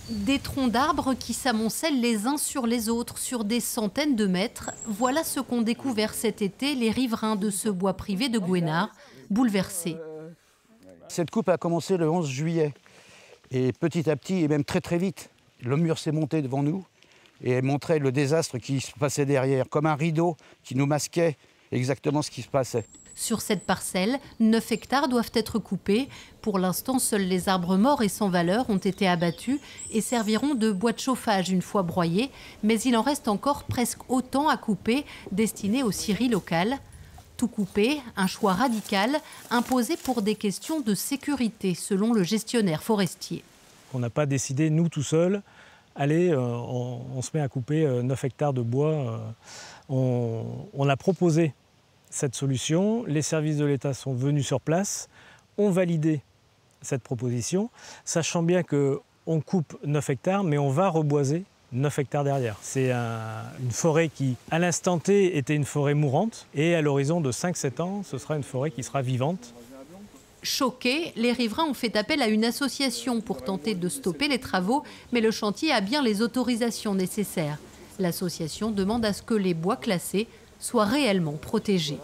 Des troncs d'arbres qui s'amoncellent les uns sur les autres sur des centaines de mètres. Voilà ce qu'ont découvert cet été les riverains de ce bois privé de Gouénard, bouleversés. Cette coupe a commencé le 11 juillet. Et petit à petit, et même très très vite, le mur s'est monté devant nous et montrait le désastre qui se passait derrière, comme un rideau qui nous masquait exactement ce qui se passait. Sur cette parcelle, 9 hectares doivent être coupés. Pour l'instant, seuls les arbres morts et sans valeur ont été abattus et serviront de bois de chauffage une fois broyés. Mais il en reste encore presque autant à couper, destinés aux scieries locales. Tout couper, un choix radical, imposé pour des questions de sécurité, selon le gestionnaire forestier. On n'a pas décidé, nous, tout seuls, allez, on se met à couper 9 hectares de bois. On a proposé cette solution. Les services de l'État sont venus sur place, ont validé cette proposition, sachant bien qu'on coupe 9 hectares, mais on va reboiser 9 hectares derrière. C'est une forêt qui, à l'instant T, était une forêt mourante, et à l'horizon de 5-7 ans, ce sera une forêt qui sera vivante. Choqués, les riverains ont fait appel à une association pour tenter de stopper les travaux, mais le chantier a bien les autorisations nécessaires. L'association demande à ce que les bois classés soient réellement protégés.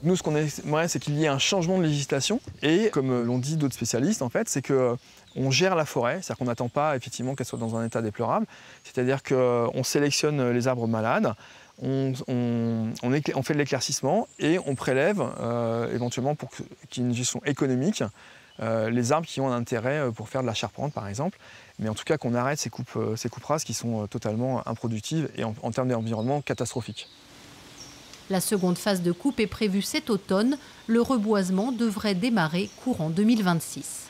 Nous, ce qu'on aimerait, c'est qu'il y ait un changement de législation. Et comme l'ont dit d'autres spécialistes, en fait, c'est qu'on gère la forêt, c'est-à-dire qu'on n'attend pas effectivement qu'elle soit dans un état déplorable. C'est-à-dire qu'on sélectionne les arbres malades, on fait de l'éclaircissement et on prélève éventuellement pour qu'il y ait une gestion économique les arbres qui ont un intérêt pour faire de la charpente, par exemple. Mais en tout cas, qu'on arrête ces coupes rases qui sont totalement improductives et en termes d'environnement catastrophiques. La seconde phase de coupe est prévue cet automne. Le reboisement devrait démarrer courant 2026.